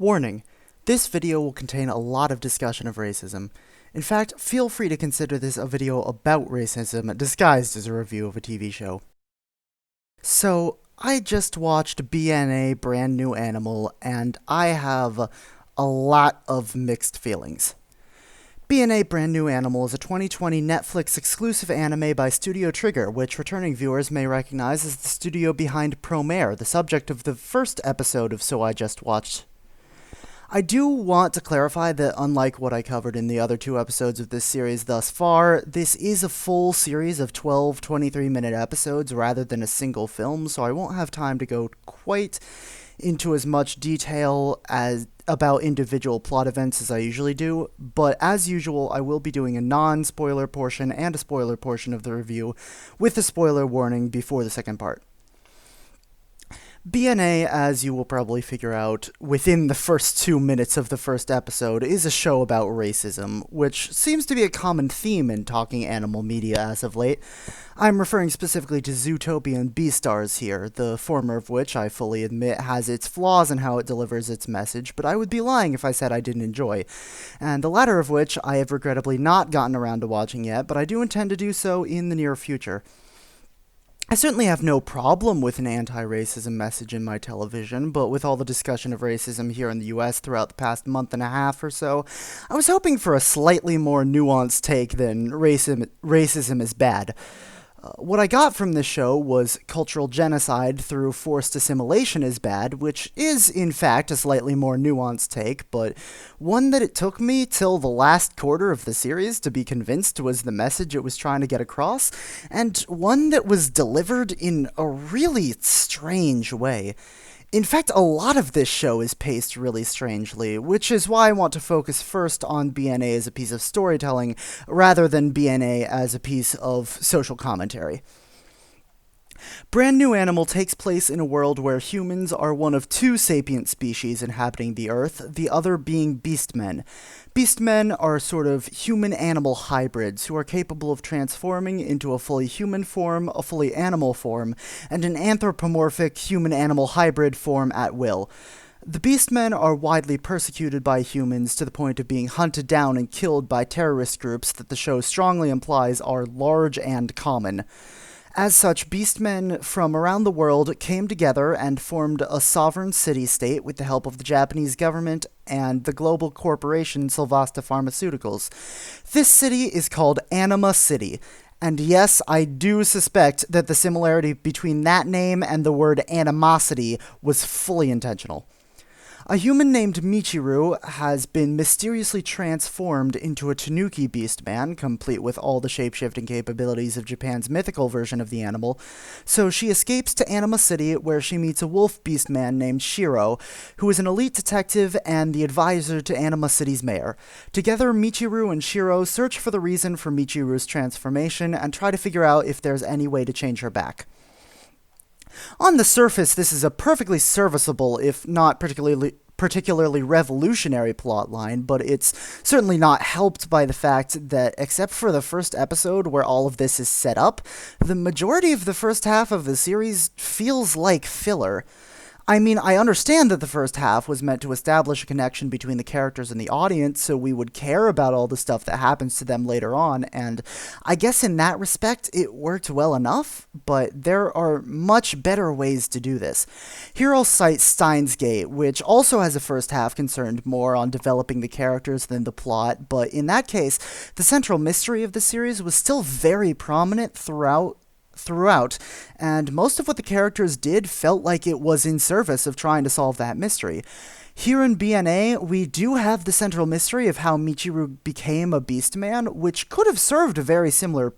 Warning: this video will contain a lot of discussion of racism. In fact, feel free to consider this a video about racism disguised as a review of a TV show. So, I just watched BNA Brand New Animal, and I have a lot of mixed feelings. BNA Brand New Animal is a 2020 Netflix exclusive anime by Studio Trigger, which returning viewers may recognize as the studio behind Promare, the subject of the first episode of So I Just Watched. I do want to clarify that unlike what I covered in the other two episodes of this series thus far, this is a full series of 12 23-minute episodes rather than a single film, so I won't have time to go quite into as much detail as about individual plot events as I usually do, but as usual, I will be doing a non-spoiler portion and a spoiler portion of the review with a spoiler warning before the second part. BNA, as you will probably figure out within the first 2 minutes of the first episode, is a show about racism, which seems to be a common theme in talking animal media as of late. I'm referring specifically to Zootopia and Beastars here, the former of which, I fully admit, has its flaws in how it delivers its message, but I would be lying if I said I didn't enjoy, and the latter of which I have regrettably not gotten around to watching yet, but I do intend to do so in the near future. I certainly have no problem with an anti-racism message in my television, but with all the discussion of racism here in the US throughout the past month and a half or so, I was hoping for a slightly more nuanced take than racism is bad. What I got from this show was cultural genocide through forced assimilation is bad, which is, in fact, a slightly more nuanced take, but one that it took me till the last quarter of the series to be convinced was the message it was trying to get across, and one that was delivered in a really strange way. In fact, a lot of this show is paced really strangely, which is why I want to focus first on BNA as a piece of storytelling, rather than BNA as a piece of social commentary. Brand New Animal takes place in a world where humans are one of two sapient species inhabiting the Earth, the other being beastmen. Beastmen are sort of human-animal hybrids who are capable of transforming into a fully human form, a fully animal form, and an anthropomorphic human-animal hybrid form at will. The Beastmen are widely persecuted by humans to the point of being hunted down and killed by terrorist groups that the show strongly implies are large and common. As such, beastmen from around the world came together and formed a sovereign city-state with the help of the Japanese government and the global corporation Solvasta Pharmaceuticals. This city is called Anima City, and yes, I do suspect that the similarity between that name and the word animosity was fully intentional. A human named Michiru has been mysteriously transformed into a tanuki beastman, complete with all the shape-shifting capabilities of Japan's mythical version of the animal, so she escapes to Anima City where she meets a wolf beastman named Shiro, who is an elite detective and the advisor to Anima City's mayor. Together, Michiru and Shiro search for the reason for Michiru's transformation and try to figure out if there's any way to change her back. On the surface, this is a perfectly serviceable, if not particularly revolutionary plotline, but it's certainly not helped by the fact that, except for the first episode where all of this is set up, the majority of the first half of the series feels like filler. I mean, I understand that the first half was meant to establish a connection between the characters and the audience, so we would care about all the stuff that happens to them later on, and I guess in that respect, it worked well enough, but there are much better ways to do this. Here I'll cite Steins Gate, which also has a first half concerned more on developing the characters than the plot, but in that case, the central mystery of the series was still very prominent throughout, and most of what the characters did felt like it was in service of trying to solve that mystery. Here in BNA, we do have the central mystery of how Michiru became a beastman, which could have served a very similar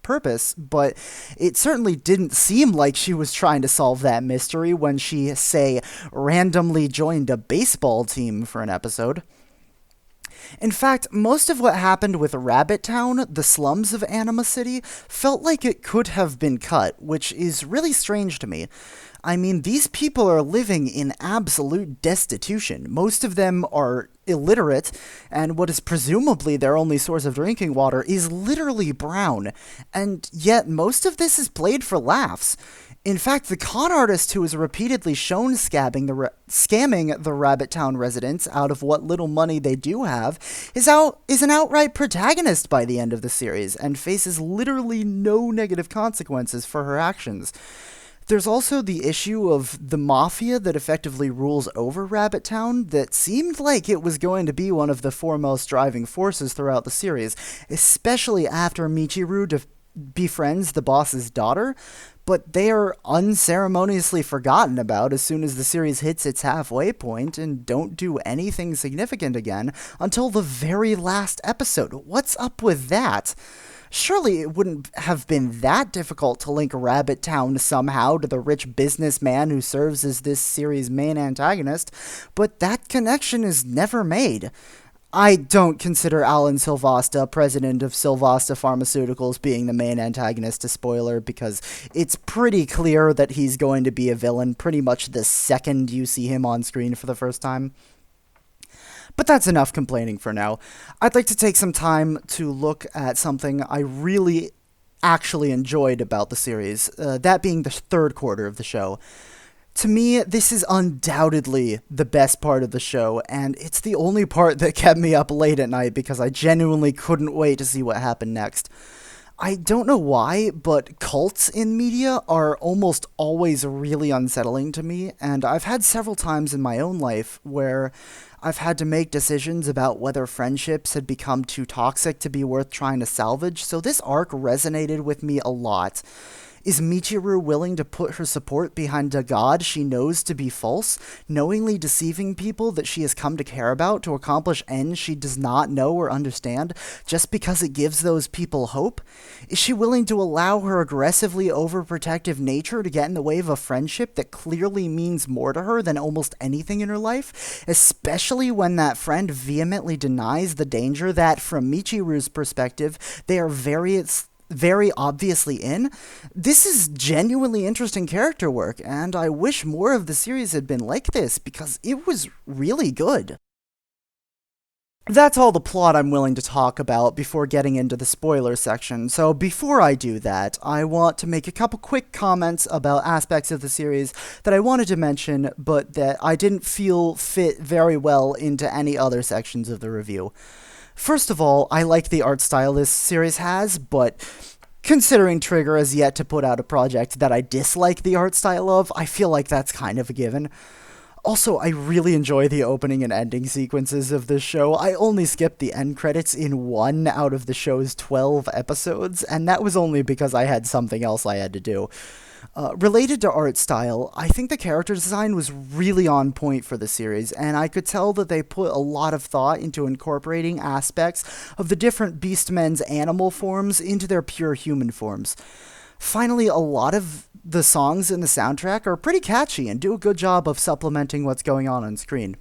purpose, but it certainly didn't seem like she was trying to solve that mystery when she, say, randomly joined a baseball team for an episode. In fact, most of what happened with Rabbit Town, the slums of Anima City, felt like it could have been cut, which is really strange to me. I mean, these people are living in absolute destitution. Most of them are illiterate, and what is presumably their only source of drinking water is literally brown. And yet, most of this is played for laughs. In fact, the con artist who is repeatedly shown scamming the Rabbit Town residents out of what little money they do have is an outright protagonist by the end of the series and faces literally no negative consequences for her actions. There's also the issue of the mafia that effectively rules over Rabbit Town that seemed like it was going to be one of the foremost driving forces throughout the series, especially after Michiru befriends the boss's daughter, but they are unceremoniously forgotten about as soon as the series hits its halfway point and don't do anything significant again until the very last episode. What's up with that? Surely it wouldn't have been that difficult to link Rabbit Town somehow to the rich businessman who serves as this series' main antagonist, but that connection is never made. I don't consider Alan Silvasta, president of Silvasta Pharmaceuticals, being the main antagonist, a spoiler, because it's pretty clear that he's going to be a villain pretty much the second you see him on screen for the first time. But that's enough complaining for now. I'd like to take some time to look at something I really actually enjoyed about the series, that being the third quarter of the show. To me, this is undoubtedly the best part of the show, and it's the only part that kept me up late at night because I genuinely couldn't wait to see what happened next. I don't know why, but cults in media are almost always really unsettling to me, and I've had several times in my own life where I've had to make decisions about whether friendships had become too toxic to be worth trying to salvage, so this arc resonated with me a lot. Is Michiru willing to put her support behind a god she knows to be false, knowingly deceiving people that she has come to care about to accomplish ends she does not know or understand, just because it gives those people hope? Is she willing to allow her aggressively overprotective nature to get in the way of a friendship that clearly means more to her than almost anything in her life, especially when that friend vehemently denies the danger that, from Michiru's perspective, they are very obviously in? This is genuinely interesting character work, and I wish more of the series had been like this, because it was really good. That's all the plot I'm willing to talk about before getting into the spoiler section, so before I do that, I want to make a couple quick comments about aspects of the series that I wanted to mention, but that I didn't feel fit very well into any other sections of the review. First of all, I like the art style this series has, but considering Trigger has yet to put out a project that I dislike the art style of, I feel like that's kind of a given. Also, I really enjoy the opening and ending sequences of this show. I only skipped the end credits in 1 out of the show's 12 episodes, and that was only because I had something else I had to do. Related to art style, I think the character design was really on point for the series, and I could tell that they put a lot of thought into incorporating aspects of the different Beastmen's animal forms into their pure human forms. Finally, a lot of the songs in the soundtrack are pretty catchy and do a good job of supplementing what's going on screen.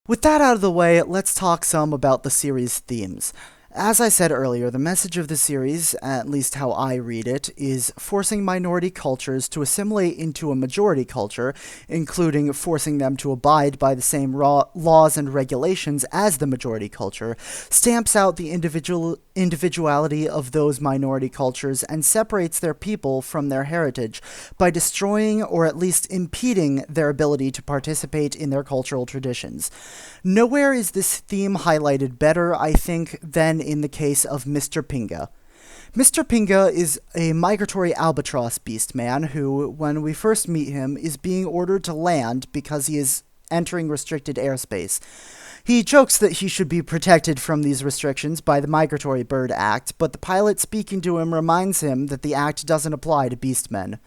With that out of the way, let's talk some about the series' themes. As I said earlier, the message of the series, at least how I read it, is forcing minority cultures to assimilate into a majority culture, including forcing them to abide by the same laws and regulations as the majority culture, stamps out the individuality of those minority cultures and separates their people from their heritage by destroying or at least impeding their ability to participate in their cultural traditions. Nowhere is this theme highlighted better, I think, than in the case of Mr. Pinga. Mr. Pinga is a migratory albatross beastman who, when we first meet him, is being ordered to land because he is entering restricted airspace. He jokes that he should be protected from these restrictions by the Migratory Bird Act, but the pilot speaking to him reminds him that the act doesn't apply to beastmen.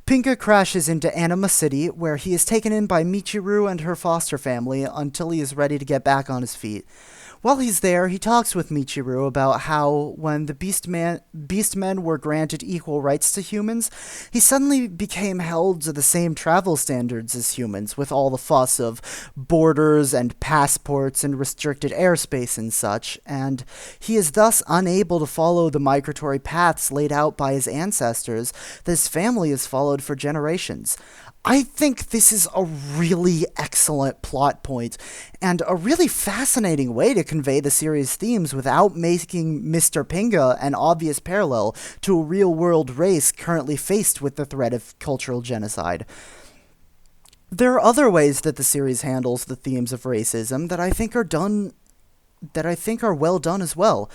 Pinga crashes into Anima City, where he is taken in by Michiru and her foster family until he is ready to get back on his feet. While he's there, he talks with Michiru about how, when the Beastmen were granted equal rights to humans, he suddenly became held to the same travel standards as humans, with all the fuss of borders and passports and restricted airspace and such, and he is thus unable to follow the migratory paths laid out by his ancestors that his family has followed for generations. I think this is a really excellent plot point and a really fascinating way to convey the series' themes without making Mr. Pinga an obvious parallel to a real world race currently faced with the threat of cultural genocide. There are other ways that the series handles the themes of racism that I think are well done as well.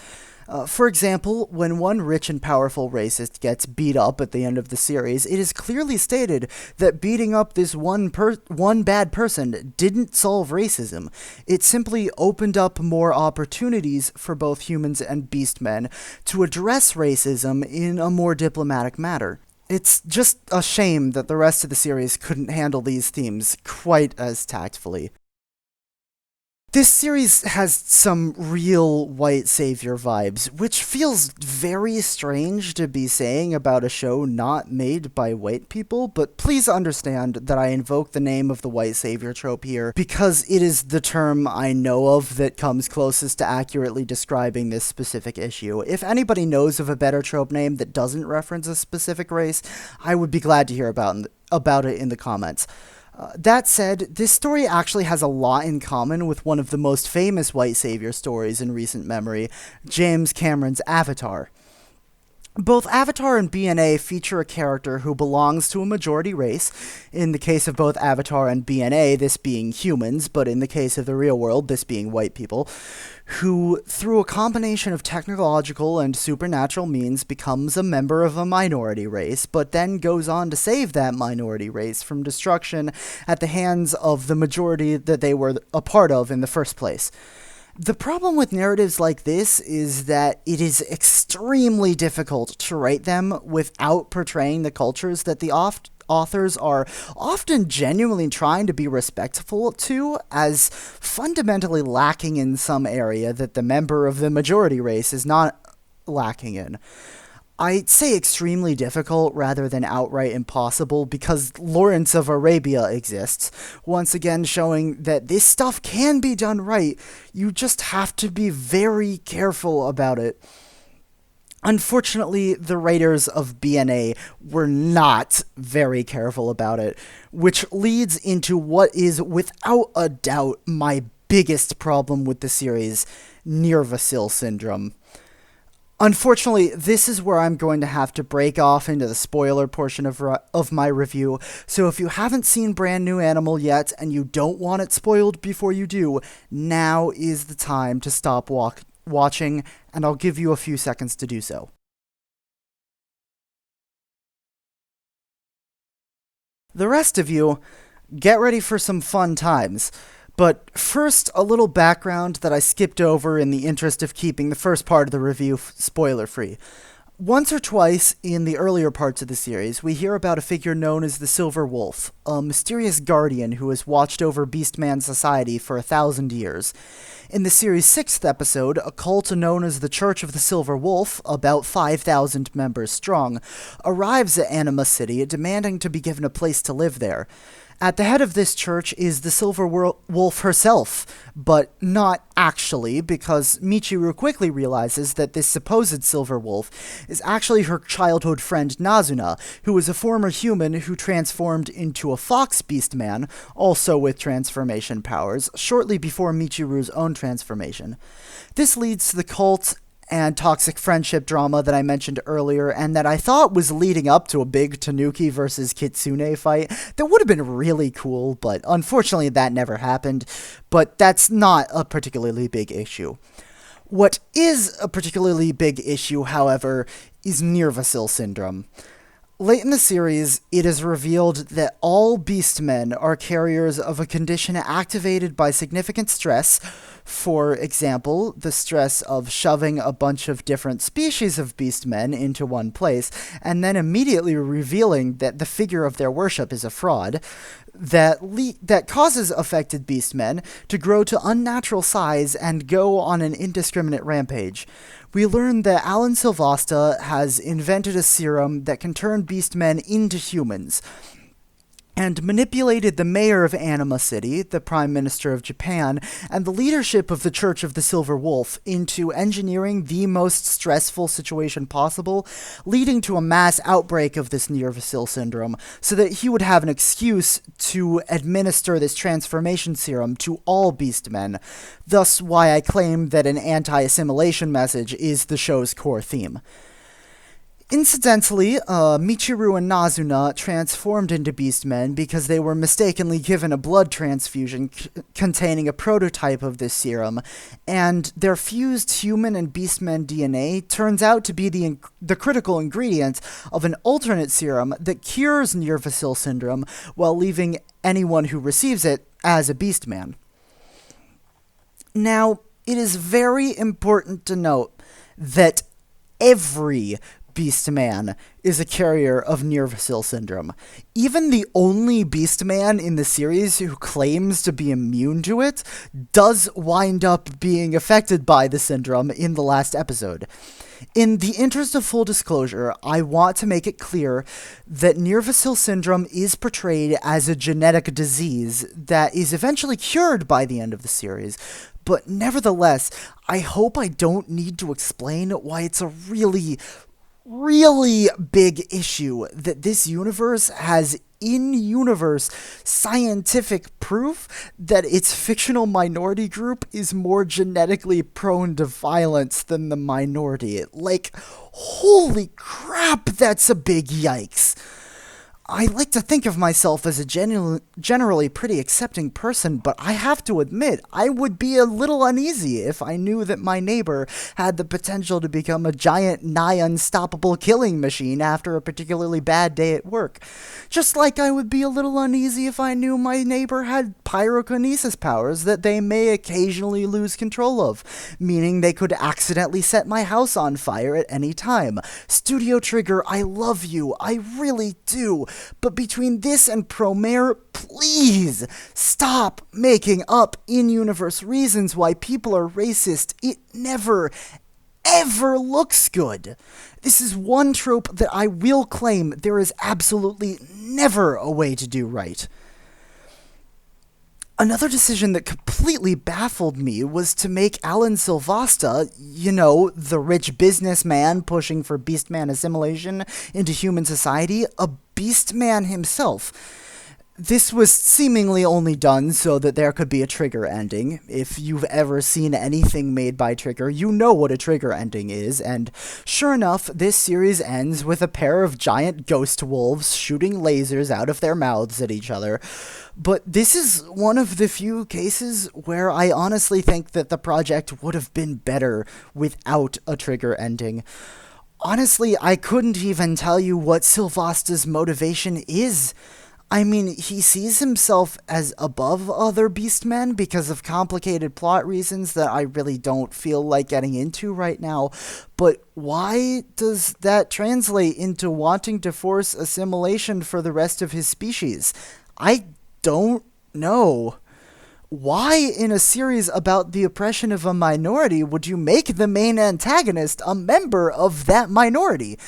For example, when one rich and powerful racist gets beat up at the end of the series, it is clearly stated that beating up this one bad person didn't solve racism. It simply opened up more opportunities for both humans and beastmen to address racism in a more diplomatic manner. It's just a shame that the rest of the series couldn't handle these themes quite as tactfully. This series has some real white savior vibes, which feels very strange to be saying about a show not made by white people, but please understand that I invoke the name of the white savior trope here because it is the term I know of that comes closest to accurately describing this specific issue. If anybody knows of a better trope name that doesn't reference a specific race, I would be glad to hear about it in the comments. That said, this story actually has a lot in common with one of the most famous white savior stories in recent memory, James Cameron's Avatar. Both Avatar and BNA feature a character who belongs to a majority race, in the case of both Avatar and BNA, this being humans, but in the case of the real world, this being white people, who, through a combination of technological and supernatural means, becomes a member of a minority race, but then goes on to save that minority race from destruction at the hands of the majority that they were a part of in the first place. The problem with narratives like this is that it is extremely difficult to write them without portraying the cultures that the authors are often genuinely trying to be respectful to as fundamentally lacking in some area that the member of the majority race is not lacking in. I'd say extremely difficult rather than outright impossible because Lawrence of Arabia exists, once again showing that this stuff can be done right, you just have to be very careful about it. Unfortunately, the writers of BNA were not very careful about it, which leads into what is without a doubt my biggest problem with the series, Nirvasil syndrome. Unfortunately, this is where I'm going to have to break off into the spoiler portion of my review, so if you haven't seen Brand New Animal yet and you don't want it spoiled before you do, now is the time to stop watching, and I'll give you a few seconds to do so. The rest of you, get ready for some fun times. But first, a little background that I skipped over in the interest of keeping the first part of the review spoiler-free. Once or twice in the earlier parts of the series, we hear about a figure known as the Silver Wolf, a mysterious guardian who has watched over Beastman society for 1,000 years. In the series' 6th episode, a cult known as the Church of the Silver Wolf, about 5,000 members strong, arrives at Anima City demanding to be given a place to live there. At the head of this church is the Silver Wolf herself, but not actually, because Michiru quickly realizes that this supposed Silver Wolf is actually her childhood friend Nazuna, who is a former human who transformed into a fox beast man, also with transformation powers, shortly before Michiru's own transformation. This leads to the cult and toxic friendship drama that I mentioned earlier, and that I thought was leading up to a big Tanuki versus Kitsune fight that would have been really cool, but unfortunately that never happened, but that's not a particularly big issue. What is a particularly big issue, however, is Nirvasil syndrome. Late in the series, it is revealed that all beastmen are carriers of a condition activated by significant stress. For example, the stress of shoving a bunch of different species of beastmen into one place, and then immediately revealing that the figure of their worship is a fraud, that causes affected beastmen to grow to unnatural size and go on an indiscriminate rampage. We learn that Alan Silvasta has invented a serum that can turn beastmen into humans. and manipulated the mayor of Anima City, the prime minister of Japan, and the leadership of the Church of the Silver Wolf into engineering the most stressful situation possible, leading to a mass outbreak of this Nervacil syndrome, so that he would have an excuse to administer this transformation serum to all beastmen, thus why I claim that an anti-assimilation message is the show's core theme. Incidentally, Michiru and Nazuna transformed into Beastmen because they were mistakenly given a blood transfusion containing a prototype of this serum, and their fused human and Beastmen DNA turns out to be the critical ingredient of an alternate serum that cures Nervacil syndrome while leaving anyone who receives it as a Beastman. Now, it is very important to note that every Beastman is a carrier of Nervacil syndrome. Even the only Beastman in the series who claims to be immune to it does wind up being affected by the syndrome in the last episode. In the interest of full disclosure, I want to make it clear that Nervacil syndrome is portrayed as a genetic disease that is eventually cured by the end of the series. But nevertheless, I hope I don't need to explain why it's a really big issue that this universe has in-universe scientific proof that its fictional minority group is more genetically prone to violence than the minority. Like, holy crap, that's a big yikes. I like to think of myself as a generally pretty accepting person, but I have to admit, I would be a little uneasy if I knew that my neighbor had the potential to become a giant, nigh unstoppable killing machine after a particularly bad day at work. Just like I would be a little uneasy if I knew my neighbor had pyrokinesis powers that they may occasionally lose control of, meaning they could accidentally set my house on fire at any time. Studio Trigger, I love you, I really do. But between this and Promare, please stop making up in-universe reasons why people are racist. It never, ever looks good. This is one trope that I will claim there is absolutely never a way to do right. Another decision that completely baffled me was to make Alan Silvasta, the rich businessman pushing for Beastman assimilation into human society, a Beastman himself. This was seemingly only done so that there could be a Trigger ending. If you've ever seen anything made by Trigger, you know what a Trigger ending is, and sure enough, this series ends with a pair of giant ghost wolves shooting lasers out of their mouths at each other. But this is one of the few cases where I honestly think that the project would have been better without a Trigger ending. Honestly, I couldn't even tell you what Silvasta's motivation is. I mean, he sees himself as above other Beastmen because of complicated plot reasons that I really don't feel like getting into right now. But why does that translate into wanting to force assimilation for the rest of his species? I don't know. Why, in a series about the oppression of a minority, would you make the main antagonist a member of that minority?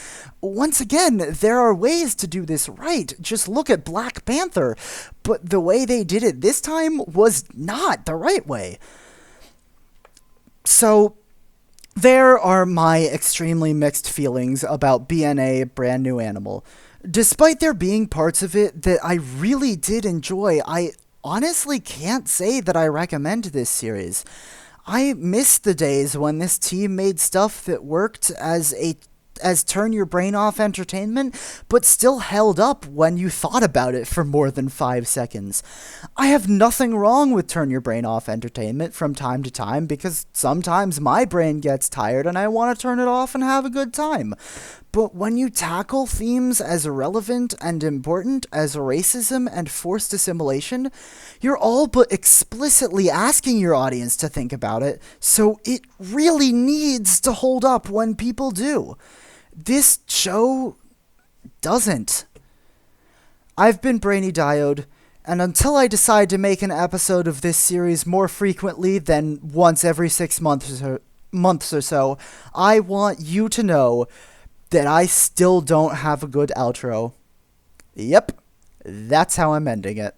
Once again, there are ways to do this right. Just look at Black Panther. But the way they did it this time was not the right way. So, there are my extremely mixed feelings about BNA Brand New Animal. Despite there being parts of it that I really did enjoy, I honestly can't say that I recommend this series. I miss the days when this team made stuff that worked as turn your brain off entertainment, but still held up when you thought about it for more than 5 seconds. I have nothing wrong with turn your brain off entertainment from time to time, because sometimes my brain gets tired and I want to turn it off and have a good time. But when you tackle themes as relevant and important as racism and forced assimilation, you're all but explicitly asking your audience to think about it, so it really needs to hold up when people do. This show doesn't. I've been Brainy Diode, and until I decide to make an episode of this series more frequently than once every 6 months or so, I want you to know that I still don't have a good outro. Yep, That's how I'm ending it.